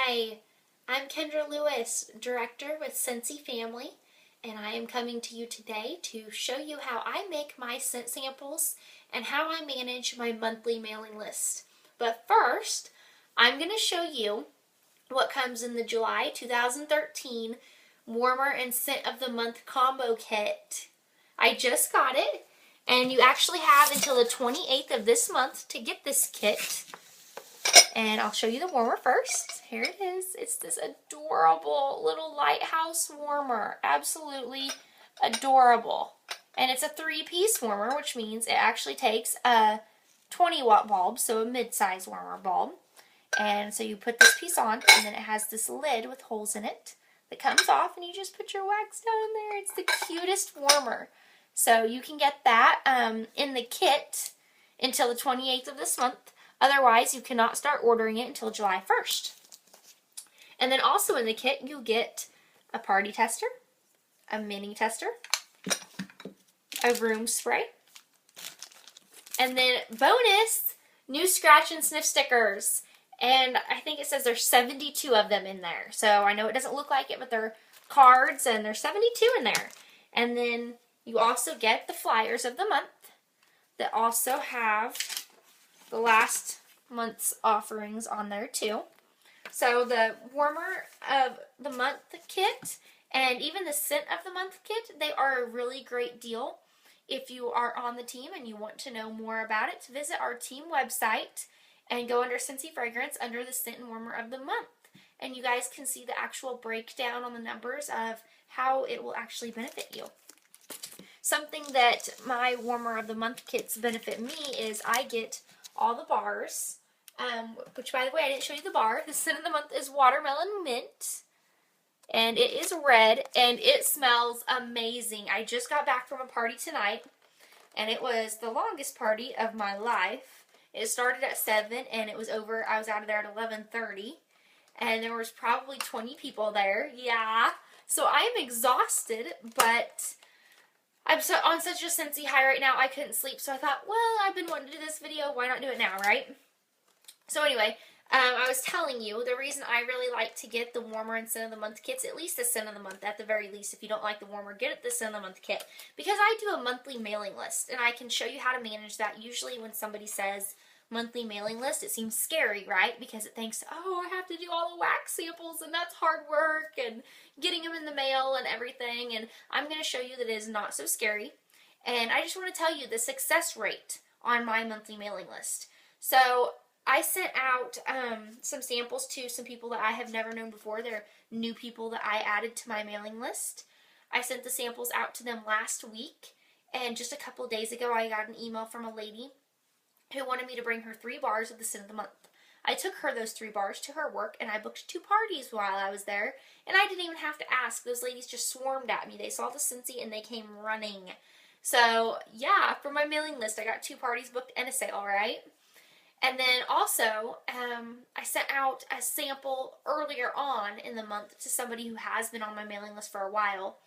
Hi, I'm Kendra Lewis, Director with Scentsy Family, and I am coming to you today to show you how I make my scent samples and how I manage my monthly mailing list. But first, I'm going to show you what comes in the July 2013 Warmer and Scent of the Month combo kit. I just got it, and you actually have until the 28th of this month to get this kit. And I'll show you the warmer first. Here it is. It's this adorable little Lighthouse Warmer. Absolutely adorable. And it's a 3-piece warmer, which means it actually takes a 20-watt bulb, so a mid-size warmer bulb. And so you put this piece on, and then it has this lid with holes in it that comes off, and you just put your wax down in there. It's the cutest warmer. So you can get that in the kit until the 28th of this month. Otherwise, you cannot start ordering it until July 1st. And then also in the kit, you get a party tester, a mini tester, a room spray, and then bonus, new scratch and sniff stickers. And I think it says there's 72 of them in there. So I know it doesn't look like it, but they're cards, and there's 72 in there. And then you also get the flyers of the month that also have the last month's offerings on there too. So the warmer of the month kit and even the scent of the month kit, they are a really great deal. If you are on the team and you want to know more about it, visit our team website and go under Scentsy Fragrance under the scent and warmer of the month. And you guys can see the actual breakdown on the numbers of how it will actually benefit you. Something that my warmer of the month kits benefit me is I get all the bars, which by the way, I didn't show you the bar. The scent of the month is watermelon mint, and it is red, and it smells amazing. I just got back from a party tonight, and it was the longest party of my life. It started at 7, and it was over, I was out of there at 11:30, and there was probably 20 people there. Yeah, so I'm exhausted, but I'm on such a Scentsy high right now, I couldn't sleep, so I thought, well, I've been wanting to do this video, why not do it now, right? So anyway, I was telling you, the reason I really like to get the warmer and scent of the month kits, at least the scent of the month, at the very least, if you don't like the warmer, get it the scent of the month kit, because I do a monthly mailing list, and I can show you how to manage that. Usually when somebody says monthly mailing list, it seems scary, right? Because it thinks, oh, I have to do all the wax samples, and that's hard work, and getting them in the mail and everything. And I'm going to show you that it is not so scary. And I just want to tell you the success rate on my monthly mailing list. So I sent out some samples to some people that I have never known before. They're new people that I added to my mailing list. I sent the samples out to them last week, and just a couple of days ago I got an email from a lady who wanted me to bring her 3 bars of the scent of the month. I took her those 3 bars to her work, and I booked 2 parties while I was there, and I didn't even have to ask. Those ladies just swarmed at me. They saw the Scentsy, and they came running. So, yeah, for my mailing list, I got 2 parties booked and a sale, right? And then also, I sent out a sample earlier on in the month to somebody who has been on my mailing list for a while.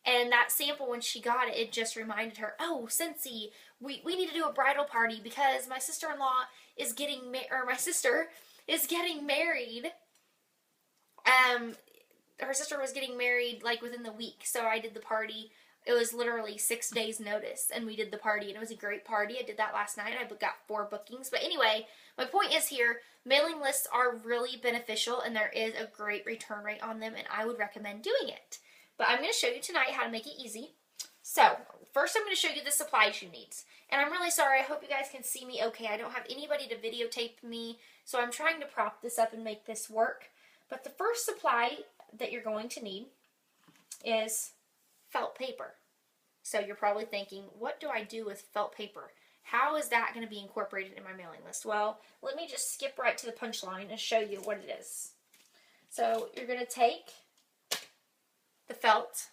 And that sample, when she got it, it just reminded her, oh, Scentsy, we need to do a bridal party because my sister-in-law is getting, my sister is getting married. Her sister was getting married, like, within the week, so I did the party. It was literally 6 days notice, and we did the party, and it was a great party. I did that last night. I got 4 bookings. But anyway, my point is here, mailing lists are really beneficial, and there is a great return rate on them, and I would recommend doing it. But I'm going to show you tonight how to make it easy. So, first I'm going to show you the supplies you need. And I'm really sorry, I hope you guys can see me okay. I don't have anybody to videotape me, so I'm trying to prop this up and make this work. But the first supply that you're going to need is felt paper. So you're probably thinking, what do I do with felt paper? How is that going to be incorporated in my mailing list? Well, let me just skip right to the punchline and show you what it is. So you're going to take the felt,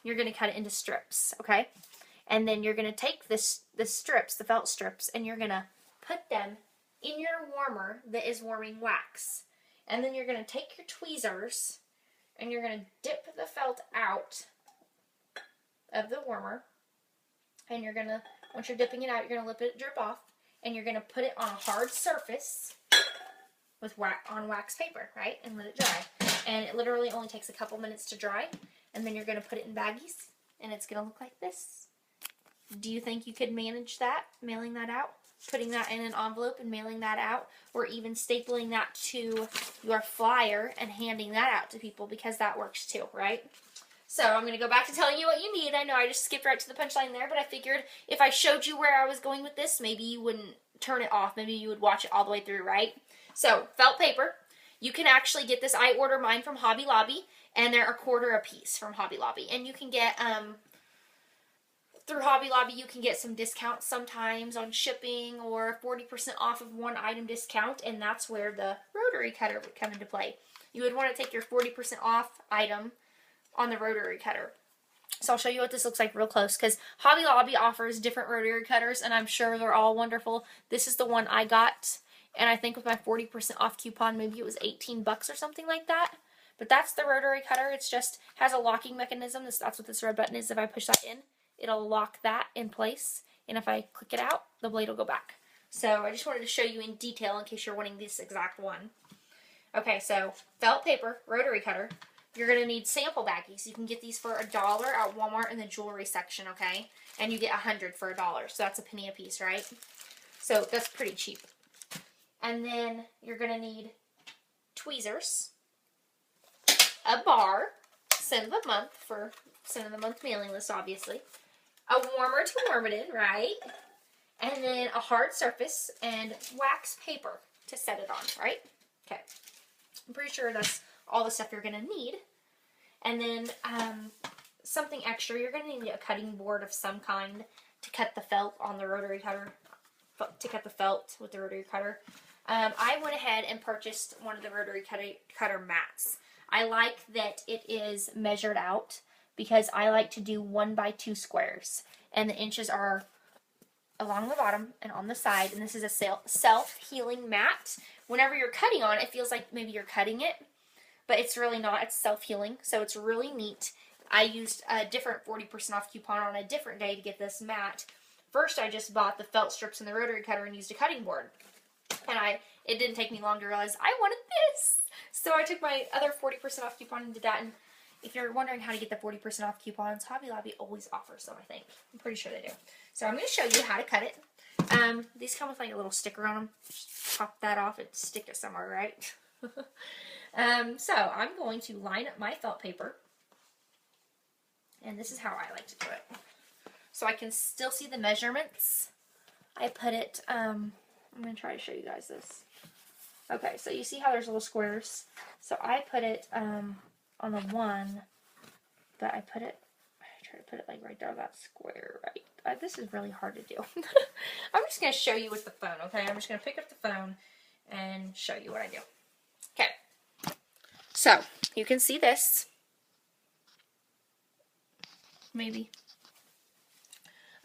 you're going to cut it into strips, okay? And then you're going to take the strips, the felt strips, and you're going to put them in your warmer that is warming wax. And then you're going to take your tweezers, and you're going to dip the felt out of the warmer. And you're going to, once you're dipping it out, you're going to let it drip off. And you're going to put it on a hard surface. with on wax paper, right? And let it dry. And it literally only takes a couple minutes to dry. And then you're going to put it in baggies. And it's going to look like this. Do you think you could manage that, mailing that out? Putting that in an envelope and mailing that out? Or even stapling that to your flyer and handing that out to people, because that works too, right? So I'm going to go back to telling you what you need. I know I just skipped right to the punchline there, but I figured if I showed you where I was going with this, maybe you wouldn't turn it off. Maybe you would watch it all the way through, right? So, felt paper. You can actually get this. I order mine from Hobby Lobby, and they're $1 a piece from Hobby Lobby. And you can get, through Hobby Lobby, you can get some discounts sometimes on shipping, or 40% off of one item discount, and that's where the Rotary Cutter would come into play. You would want to take your 40% off item on the Rotary Cutter. So I'll show you what this looks like real close, because Hobby Lobby offers different Rotary Cutters, and I'm sure they're all wonderful. This is the one I got, and I think with my 40% off coupon, maybe it was 18 bucks or something like that. But that's the Rotary Cutter. It's just has a locking mechanism. That's what this red button is. If I push that in, it'll lock that in place, and if I click it out, the blade will go back. So I just wanted to show you in detail in case you're wanting this exact one. Okay, so felt paper, Rotary Cutter. You're going to need sample baggies. You can get these for $1 at Walmart in the jewelry section, okay? And you get 100 for $1, so that's a penny a piece, right? So that's pretty cheap. And then you're going to need tweezers, a bar, cent of the month for cent of the month mailing list, obviously, a warmer to warm it in, right? And then a hard surface and wax paper to set it on, right? Okay. I'm pretty sure that's all the stuff you're going to need. And then something extra, you're going to need a cutting board of some kind to cut the felt on the Rotary Cutter, to cut the felt with the Rotary Cutter. I went ahead and purchased one of the Rotary Cutter mats. I like that it is measured out, because I like to do 1 by 2 squares, and the inches are along the bottom and on the side, and this is a self-healing mat. Whenever you're cutting on it, it feels like maybe you're cutting it, but it's really not. It's self-healing, so it's really neat. I used a different 40% off coupon on a different day to get this mat. First, I just bought the felt strips and the Rotary Cutter and used a cutting board, and it didn't take me long to realize I wanted this. So I took my other 40% off coupon and did that, and if you're wondering how to get the 40% off coupons, Hobby Lobby always offers them, I think. I'm pretty sure they do. So I'm going to show you how to cut it. These come with like a little sticker on them. Just pop that off and stick it somewhere, right? So I'm going to line up my felt paper. And this is how I like to do it. So I can still see the measurements. I put it, I'm going to try to show you guys this. Okay, so you see how there's little squares? So I put it on the one that I try to put it like right there on that square, right? This is really hard to do. I'm just going to show you with the phone, okay? I'm just going to pick up the phone and show you what I do. Okay. So, you can see this. Maybe.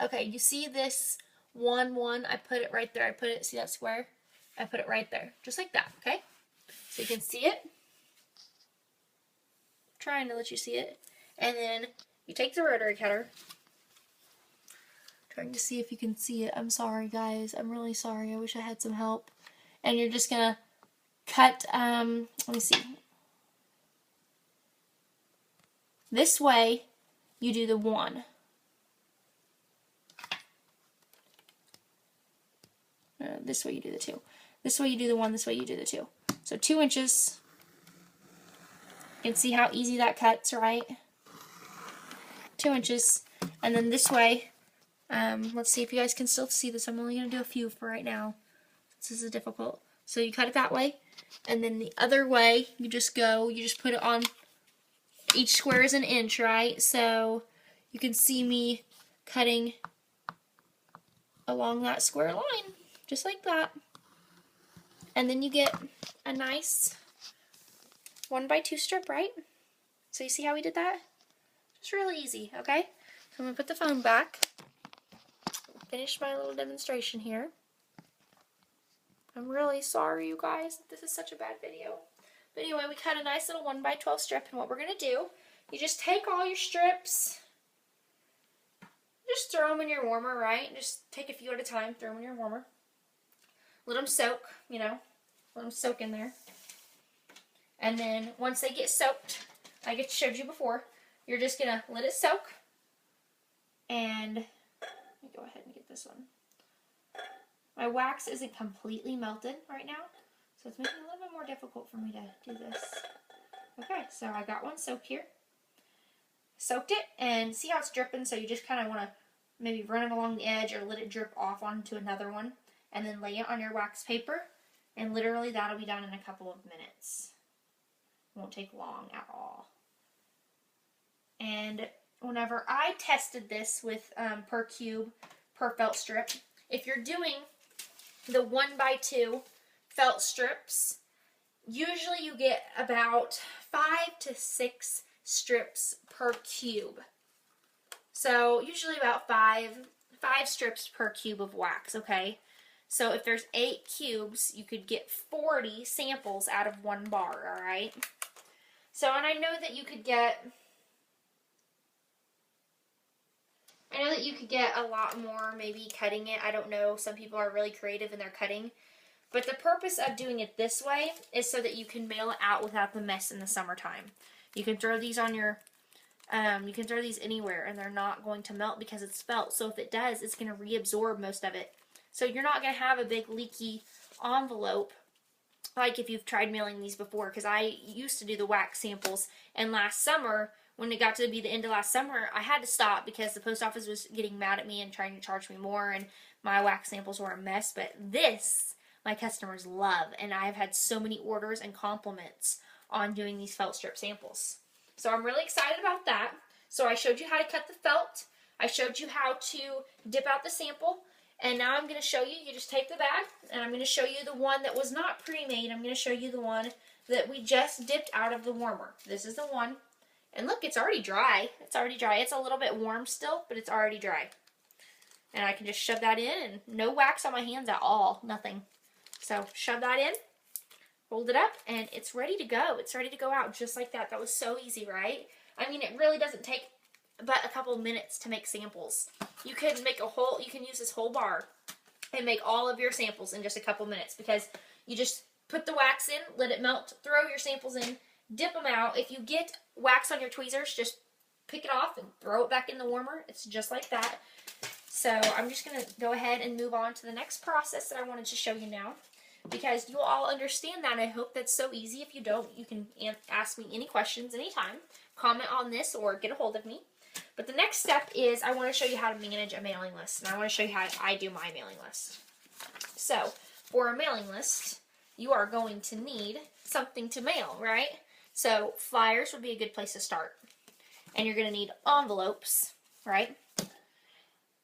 Okay, you see this 1, 1, I put it right there. See that square? I put it right there. Just like that, okay? So you can see it. Trying to let you see it. And then you take the Rotary Cutter. Trying to see if you can see it. I'm sorry, guys. I'm really sorry. I wish I had some help. And you're just going to cut, let me see. This way, you do the 1. This way you do the 2. This way you do the 1, this way you do the 2. So 2 inches. You can see how easy that cuts, right? 2 inches. And then this way, let's see if you guys can still see this. I'm only going to do a few for right now. This is difficult. So you cut it that way. And then the other way, you just put it on, each square is 1 inch, right? So you can see me cutting along that square line, just like that. And then you get a nice 1 by 2 strip, right? So you see how we did that? It's really easy, okay? So I'm going to put the phone back. Finish my little demonstration here. I'm really sorry, you guys, that this is such a bad video. But anyway, we cut a nice little 1 by 12 strip, and what we're going to do, you just take all your strips, just throw them in your warmer, right? Just take a few at a time, throw them in your warmer. Let them soak, you know, let them soak in there. And then once they get soaked, like I showed you before, you're just going to let it soak. And let me go ahead and get this one. My wax isn't completely melted right now, so it's making it a little bit more difficult for me to do this. Okay, so I got one soaked here. Soaked it, and see how it's dripping, so you just kind of want to maybe run it along the edge or let it drip off onto another one, and then lay it on your wax paper, and literally that'll be done in a couple of minutes. Won't take long at all. And whenever I tested this with per cube, per felt strip, if you're doing the 1x2 felt strips, usually you get about 5 to 6 strips per cube. So usually about five strips per cube of wax, okay? So if there's 8 cubes, you could get 40 samples out of one bar, all right? So, and I know that you could get a lot more maybe cutting it. I don't know. Some people are really creative in their cutting. But the purpose of doing it this way is so that you can mail it out without the mess in the summertime. You can throw these on your, you can throw these anywhere and they're not going to melt because it's felt. So if it does, it's going to reabsorb most of it. So you're not going to have a big leaky envelope like if you've tried mailing these before. Because I used to do the wax samples, and last summer, when it got to be the end of last summer, I had to stop because the post office was getting mad at me and trying to charge me more, and my wax samples were a mess. But this, my customers love, and I've had so many orders and compliments on doing these felt strip samples. So I'm really excited about that. So I showed you how to cut the felt. I showed you how to dip out the sample. And now I'm going to show you, you just take the bag, and I'm going to show you the one that was not pre-made. I'm going to show you the one that we just dipped out of the warmer. This is the one. And look, it's already dry. It's already dry. It's a little bit warm still, but it's already dry. And I can just shove that in, and no wax on my hands at all. Nothing. So shove that in, hold it up, and it's ready to go. It's ready to go out just like that. That was so easy, right? I mean, it really doesn't take but a couple minutes to make samples. You can make you can use this whole bar and make all of your samples in just a couple minutes, because you just put the wax in, let it melt, throw your samples in, dip them out. If you get wax on your tweezers, just pick it off and throw it back in the warmer. It's just like that. So I'm just going to go ahead and move on to the next process that I wanted to show you now, because you'll all understand that. I hope that's so easy. If you don't, you can ask me any questions anytime. Comment on this or get a hold of me. But the next step is I want to show you how to manage a mailing list, and I want to show you how I do my mailing list. So for a mailing list, you are going to need something to mail, right? So flyers would be a good place to start. And you're going to need envelopes, right?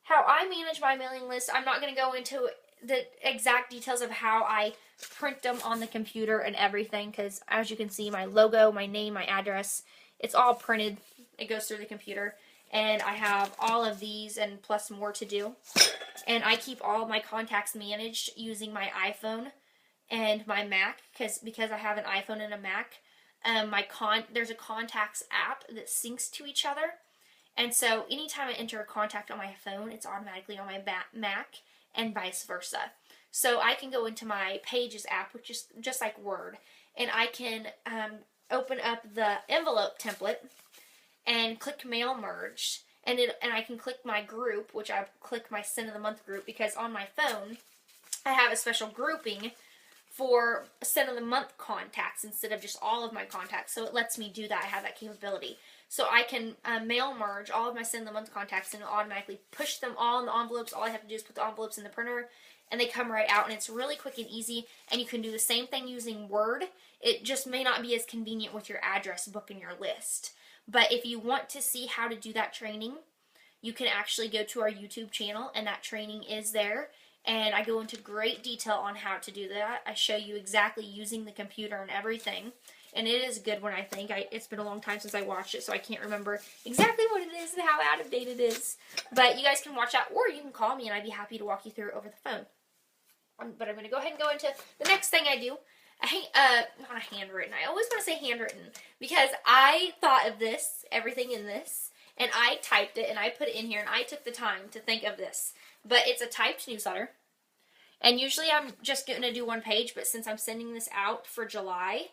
How I manage my mailing list, I'm not going to go into the exact details of how I print them on the computer and everything, because as you can see, my logo, my name, my address, it's all printed. It goes through the computer, and I have all of these and plus more to do. And I keep all my contacts managed using my iPhone and my Mac, because I have an iPhone and a Mac. There's a contacts app that syncs to each other, and so anytime I enter a contact on my phone, it's automatically on my Mac, and vice versa. So I can go into my Pages app, which is just like Word, and I can open up the envelope template and click Mail Merge, and I can click my group, which I click my Send of the Month group, because on my phone I have a special grouping for Send of the Month contacts instead of just all of my contacts. So it lets me do that. I have that capability. So I can mail merge all of my Send of the Month contacts and automatically push them all in the envelopes. All I have to do is put the envelopes in the printer, and they come right out, and it's really quick and easy. And you can do the same thing using Word. It just may not be as convenient with your address book and your list. But if you want to see how to do that training, you can actually go to our YouTube channel, and that training is there. And I go into great detail on how to do that. I show you exactly using the computer and everything. And it is a good one, I think. It's been a long time since I watched it, so I can't remember exactly what it is and how out of date it is. But you guys can watch that, or you can call me, and I'd be happy to walk you through it over the phone. But I'm going to go ahead and go into the next thing I do. Not a handwritten. I always want to say handwritten, because I thought of this, everything in this, and I typed it, and I put it in here, and I took the time to think of this. But it's a typed newsletter, And usually I'm just going to do one page, but since I'm sending this out for July,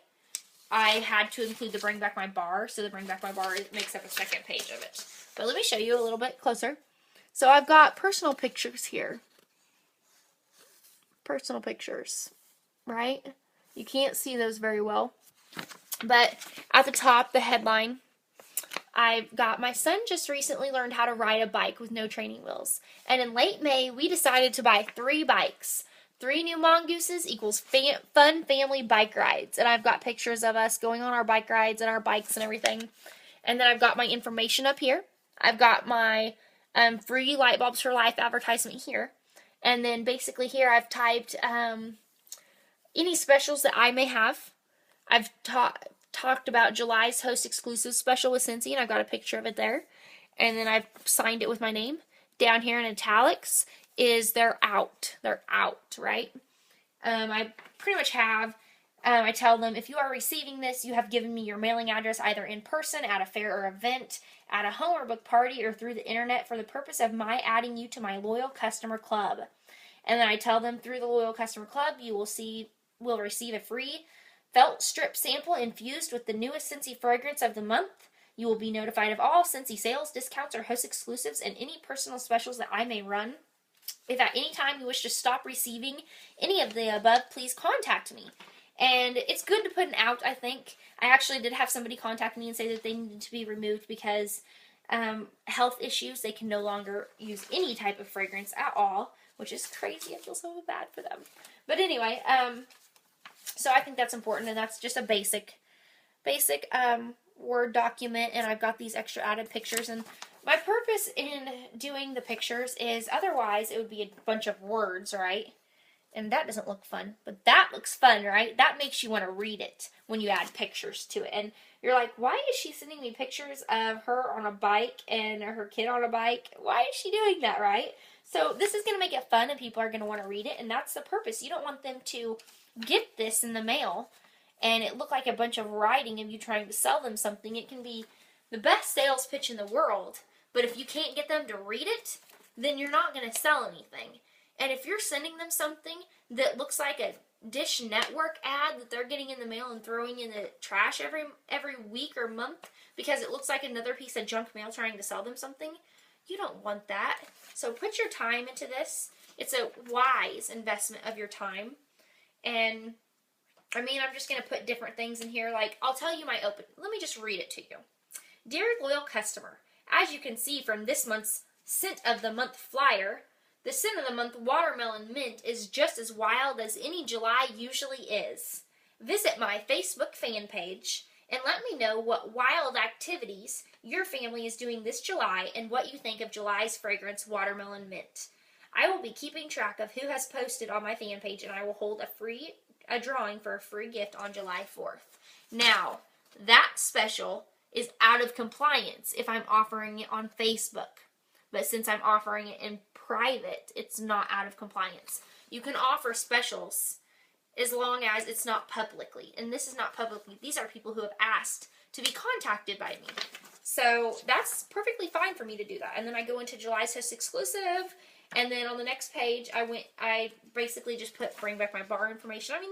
I had to include the Bring Back My Bar, so the Bring Back My Bar makes up a second page of it. But let me show you a little bit closer. So I've got personal pictures here. Personal pictures, right? You can't see those very well. But at the top, the headline, I've got my son just recently learned how to ride a bike with no training wheels. And in late May, we decided to buy 3 bikes. 3 new mongooses equals fun family bike rides. And I've got pictures of us going on our bike rides and our bikes and everything. And then I've got my information up here. I've got my free Light Bulbs for Life advertisement here. And then basically here I've typed any specials that I may have. I've talked about July's Host Exclusive special with Scentsy, and I've got a picture of it there. And then I've signed it with my name. Down here in italics is they're out. They're out, right? I pretty much have, I tell them, if you are receiving this, you have given me your mailing address either in person, at a fair or event, at a home or book party, or through the internet for the purpose of my adding you to my loyal customer club. And then I tell them through the loyal customer club, you will receive a free felt strip sample infused with the newest Scentsy fragrance of the month. You will be notified of all Scentsy sales, discounts, or host exclusives, and any personal specials that I may run. If at any time you wish to stop receiving any of the above, please contact me. And it's good to put an out, I think. I actually did have somebody contact me and say that they needed to be removed because health issues. They can no longer use any type of fragrance at all, which is crazy. I feel so bad for them. But anyway, so I think that's important, and that's just a basic Word document, and I've got these extra added pictures. And my purpose in doing the pictures is otherwise it would be a bunch of words, right? And that doesn't look fun, but that looks fun, right? That makes you want to read it when you add pictures to it. And you're like, why is she sending me pictures of her on a bike and her kid on a bike? Why is she doing that, right? So this is going to make it fun, and people are going to want to read it, and that's the purpose. You don't want them to get this in the mail and it look like a bunch of writing of you trying to sell them something. It can be the best sales pitch in the world, but if you can't get them to read it, then you're not going to sell anything. And if you're sending them something that looks like a Dish Network ad that they're getting in the mail and throwing in the trash every week or month because it looks like another piece of junk mail trying to sell them something, you don't want that. So put your time into this. It's a wise investment of your time. And I mean, I'm just going to put different things in here. Like, I'll tell you my open. Let me just read it to you. Dear loyal customer, as you can see from this month's Scent of the Month flyer, the Scent of the Month Watermelon Mint is just as wild as any July usually is. Visit my Facebook fan page and let me know what wild activities your family is doing this July and what you think of July's fragrance Watermelon Mint. I will be keeping track of who has posted on my fan page, and I will hold a drawing for a free gift on July 4th. Now, that special is out of compliance if I'm offering it on Facebook. But since I'm offering it in private, it's not out of compliance. You can offer specials as long as it's not publicly. And this is not publicly. These are people who have asked to be contacted by me. So that's perfectly fine for me to do that. And then I go into July's Host Exclusive. And then on the next page, I basically just put Bring Back My Bar information. I mean,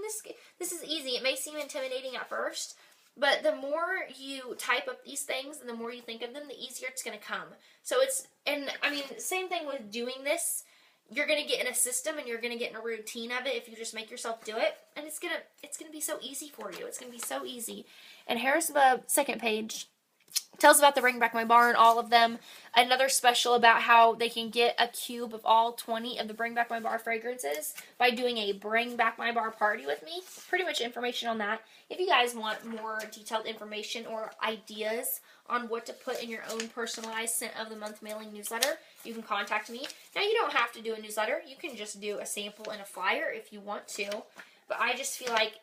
this is easy. It may seem intimidating at first, but the more you type up these things and the more you think of them, the easier it's going to come. So same thing with doing this. You're going to get in a system and you're going to get in a routine of it if you just make yourself do it. And it's going to be so easy for you. It's going to be so easy. And here's the second page. Tells about the Bring Back My Bar and all of them. Another special about how they can get a cube of all 20 of the Bring Back My Bar fragrances by doing a Bring Back My Bar party with me. Pretty much information on that. If you guys want more detailed information or ideas on what to put in your own personalized Scent of the Month mailing newsletter, you can contact me. Now, you don't have to do a newsletter. You can just do a sample and a flyer if you want to. But I just feel like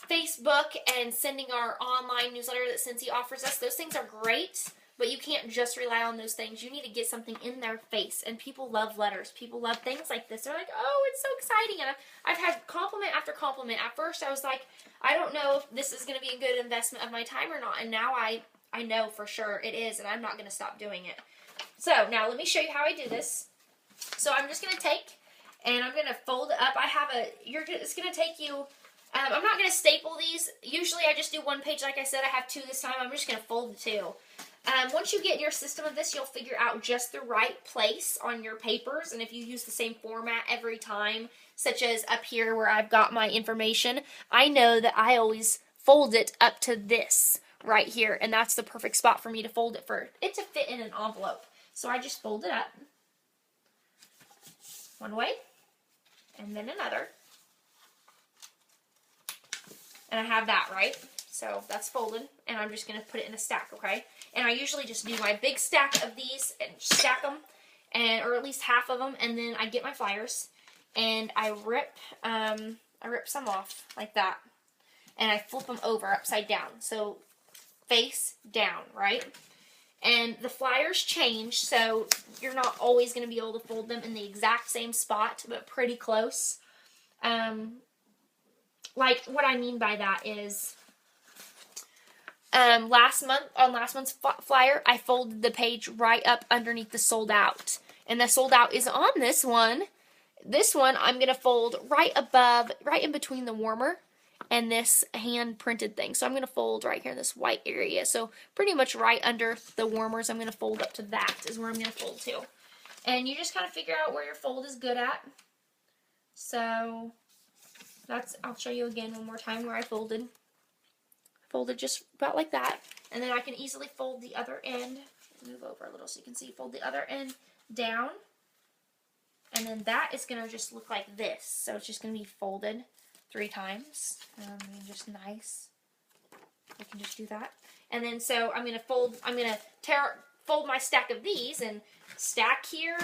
Facebook and sending our online newsletter that Scentsy offers us, those things are great, but you can't just rely on those things. You need to get something in their face, and people love letters. People love things like this. They're like, oh, it's so exciting, and I've had compliment after compliment. At first, I was like, I don't know if this is going to be a good investment of my time or not, and now I know for sure it is, and I'm not going to stop doing it. So, now let me show you how I do this. So, I'm just going to take and I'm going to fold it up. It's going to take you, I'm not going to staple these. Usually I just do one page. Like I said, I have 2 this time. I'm just going to fold the 2. Once you get in your system of this, you'll figure out just the right place on your papers. And if you use the same format every time, such as up here where I've got my information, I know that I always fold it up to this right here. And that's the perfect spot for me to fold it for it to fit in an envelope. So I just fold it up one way and then another. And I have that, right? So that's folded, and I'm just going to put it in a stack, okay? And I usually just do my big stack of these and stack them, or at least half of them, and then I get my flyers, and I rip some off like that, and I flip them over upside down, so face down, right? And the flyers change, so you're not always going to be able to fold them in the exact same spot, but pretty close. Like, what I mean by that is, last month's flyer, I folded the page right up underneath the sold out. And the sold out is on this one. This one, I'm going to fold right in between the warmer and this hand printed thing. So I'm going to fold right here in this white area. So pretty much right under the warmers, I'm going to fold up to that is where I'm going to fold to. And you just kind of figure out where your fold is good at. So I'll show you again one more time where I folded. Folded just about like that. And then I can easily fold the other end. Move over a little so you can see. Fold the other end down. And then that is going to just look like this. So it's just going to be folded 3 times. Just nice. I can just do that. And then so I'm going to fold my stack of these and stack here,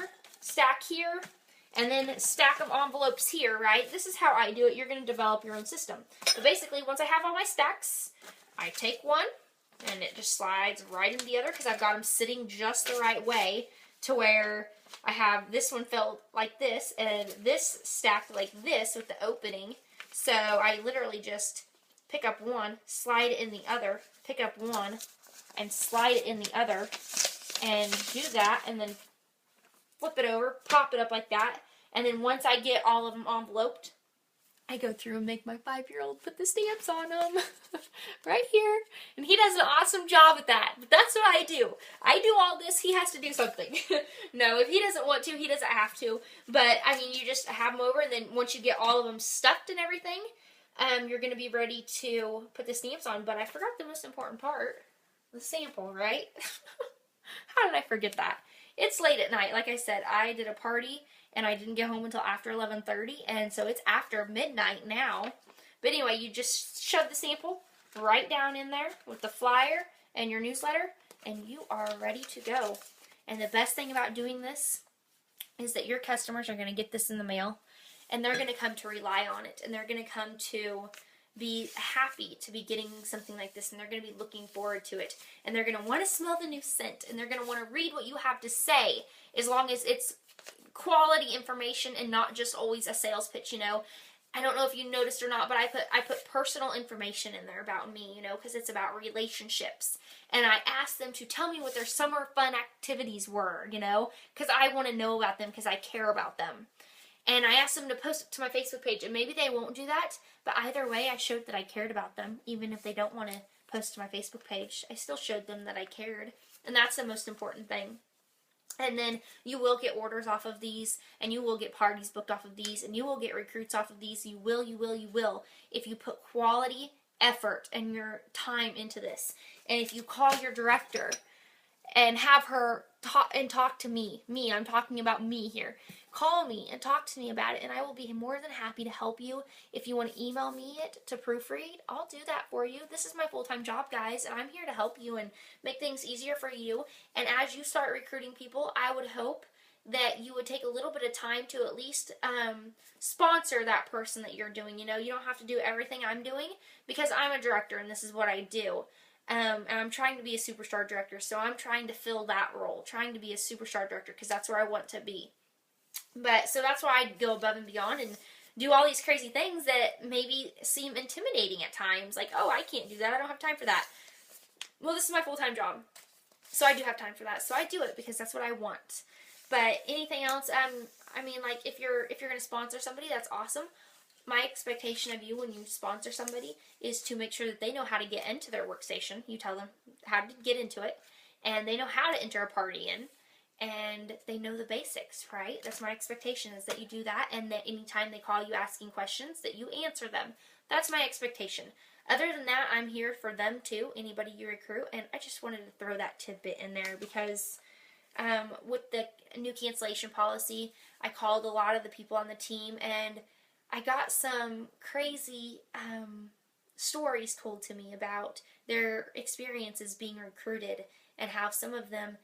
and then stack of envelopes here, right? This is how I do it. You're going to develop your own system. So basically, once I have all my stacks, I take one, and it just slides right into the other because I've got them sitting just the right way to where I have this one filled like this and this stacked like this with the opening. So I literally just pick up one, slide it in the other, pick up one, and slide it in the other, and do that, and then flip it over, pop it up like that, and then once I get all of them enveloped, I go through and make my 5-year-old put the stamps on them right here. And he does an awesome job at that. But that's what I do. I do all this. He has to do something. No, if he doesn't want to, he doesn't have to. But, I mean, you just have them over. And then once you get all of them stuffed and everything, you're going to be ready to put the stamps on. But I forgot the most important part. The sample, right? How did I forget that? It's late at night. Like I said, I did a party. And I didn't get home until after 11:30, and so it's after midnight now. But anyway, you just shove the sample right down in there with the flyer and your newsletter, and you are ready to go. And the best thing about doing this is that your customers are going to get this in the mail, and they're going to come to rely on it, and they're going to come to be happy to be getting something like this, and they're going to be looking forward to it, and they're going to want to smell the new scent, and they're going to want to read what you have to say, as long as it's quality information and not just always a sales pitch, you know. I don't know if you noticed or not, but I put personal information in there about me, you know, because it's about relationships. And I asked them to tell me what their summer fun activities were, you know, because I want to know about them because I care about them. And I asked them to post it to my Facebook page, and maybe they won't do that, but either way, I showed that I cared about them. Even if they don't want to post to my Facebook page, I still showed them that I cared. And that's the most important thing. And then you will get orders off of these, and you will get parties booked off of these, and you will get recruits off of these. You will, if you put quality effort and your time into this. And if you call your director and have her talk to me, I'm talking about me here. Call me and talk to me about it, and I will be more than happy to help you. If you want to email me it to proofread, I'll do that for you. This is my full-time job, guys, and I'm here to help you and make things easier for you. And as you start recruiting people, I would hope that you would take a little bit of time to at least sponsor that person that you're doing. You know, you don't have to do everything I'm doing because I'm a director and this is what I do. And I'm trying to be a superstar director, so I'm trying to fill that role, trying to be a superstar director because that's where I want to be. But so that's why I go above and beyond and do all these crazy things that maybe seem intimidating at times. Like, oh, I can't do that. I don't have time for that. Well, this is my full-time job, so I do have time for that. So I do it because that's what I want. But anything else, I mean, like, if you're going to sponsor somebody, that's awesome. My expectation of you when you sponsor somebody is to make sure that they know how to get into their workstation. You tell them how to get into it, and they know how to enter a party in, and they know the basics, right? That's my expectation, is that you do that, and that anytime they call you asking questions, that you answer them. That's my expectation. Other than that, I'm here for them too, anybody you recruit, and I just wanted to throw that tidbit in there because with the new cancellation policy, I called a lot of the people on the team, and I got some crazy stories told to me about their experiences being recruited and how some of them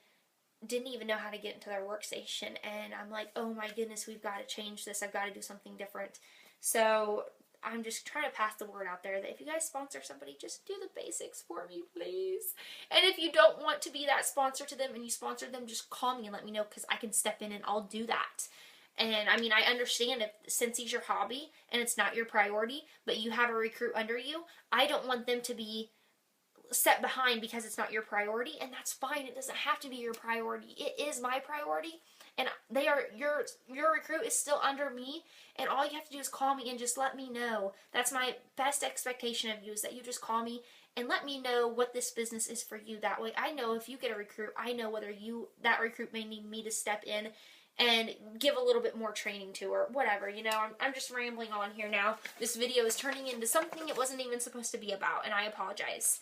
didn't even know how to get into their workstation. And I'm like, oh my goodness, we've got to change this. I've got to do something different. So I'm just trying to pass the word out there that if you guys sponsor somebody, just do the basics for me, please. And if you don't want to be that sponsor to them and you sponsor them, just call me and let me know, because I can step in and I'll do that. And I mean, I understand if Scentsy your hobby and it's not your priority, but you have a recruit under you, I don't want them to be set behind because it's not your priority, and that's fine. It doesn't have to be your priority. It is my priority, and they are your recruit is still under me, and all you have to do is call me and just let me know. That's my best expectation of you, is that you just call me and let me know what this business is for you. That way I know if you get a recruit, I know whether that recruit may need me to step in and give a little bit more training to, or whatever, you know. I'm just rambling on here now. This video is turning into something it wasn't even supposed to be about, and I apologize.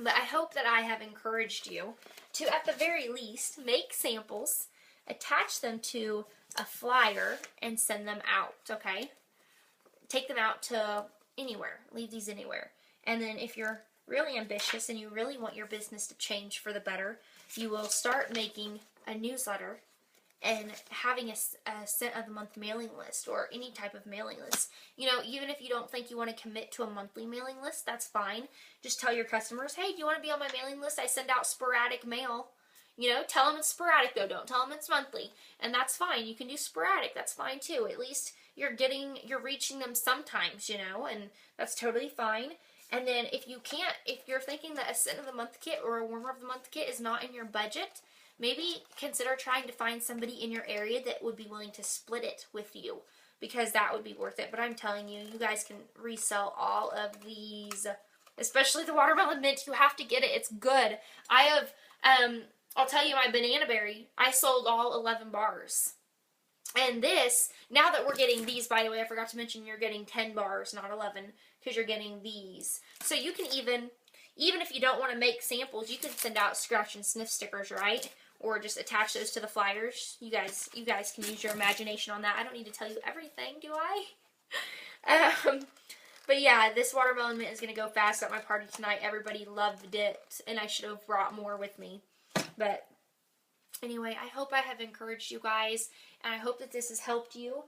But I hope that I have encouraged you to, at the very least, make samples, attach them to a flyer, and send them out, okay? Take them out to anywhere. Leave these anywhere. And then if you're really ambitious and you really want your business to change for the better, you will start making a newsletter and having a scent of the month mailing list, or any type of mailing list. You know, even if you don't think you want to commit to a monthly mailing list, that's fine. Just tell your customers, hey, do you want to be on my mailing list? I send out sporadic mail. You know, tell them it's sporadic though. Don't tell them it's monthly. And that's fine. You can do sporadic. That's fine too. At least you're reaching them sometimes, you know, and that's totally fine. And then if you're thinking that a scent of the month kit or a warmer of the month kit is not in your budget, maybe consider trying to find somebody in your area that would be willing to split it with you, because that would be worth it. But I'm telling you, you guys can resell all of these, especially the watermelon mint. You have to get it. It's good. I have, I'll tell you, my banana berry, I sold all 11 bars. And this, now that we're getting these, by the way, I forgot to mention, you're getting 10 bars, not 11, because you're getting these. So you can even if you don't want to make samples, you can send out scratch and sniff stickers, right? Or just attach those to the flyers. You guys can use your imagination on that. I don't need to tell you everything, do I? But yeah, this watermelon mint is going to go fast at my party tonight. Everybody loved it, and I should have brought more with me. But anyway, I hope I have encouraged you guys, and I hope that this has helped you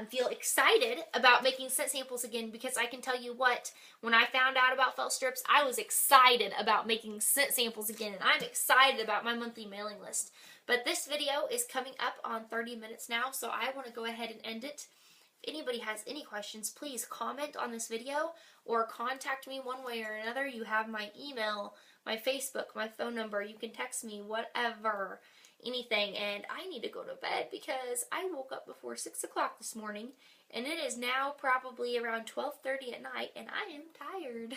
feel excited about making scent samples again, because I can tell you what, when I found out about felt strips, I was excited about making scent samples again, and I'm excited about my monthly mailing list. But this video is coming up on 30 minutes now, so I want to go ahead and end it. If anybody has any questions, please comment on this video or contact me one way or another. You have my email, my Facebook, my phone number. You can text me, whatever. Anything. And I need to go to bed because I woke up before 6 o'clock this morning, and it is now probably around 12:30 at night, and I am tired.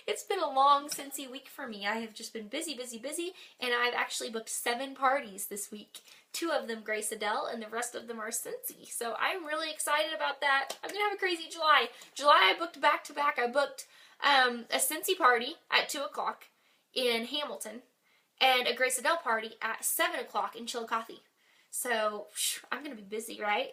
It's been a long Scentsy week for me. I have just been busy, and I've actually booked 7 parties this week. 2 of them Grace Adele, and the rest of them are Scentsy. So I'm really excited about that. I'm going to have a crazy July. July I booked back-to-back. I booked a Scentsy party at 2 o'clock in Hamilton, and a Grace Adele party at 7 o'clock in Chillicothe. So, I'm going to be busy, right?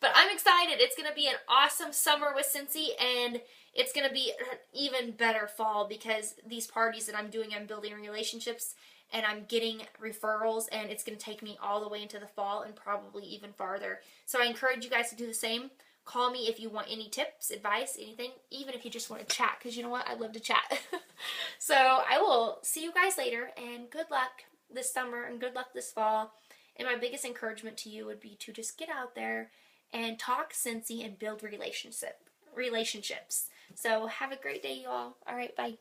But I'm excited. It's going to be an awesome summer with Scentsy, and it's going to be an even better fall, because these parties that I'm doing, I'm building relationships, and I'm getting referrals, and it's going to take me all the way into the fall and probably even farther. So I encourage you guys to do the same. Call me if you want any tips, advice, anything, even if you just want to chat, because you know what? I love to chat. So I will see you guys later, and good luck this summer and good luck this fall. And my biggest encouragement to you would be to just get out there and talk Scentsy and build relationships. So have a great day, you all. All right, bye.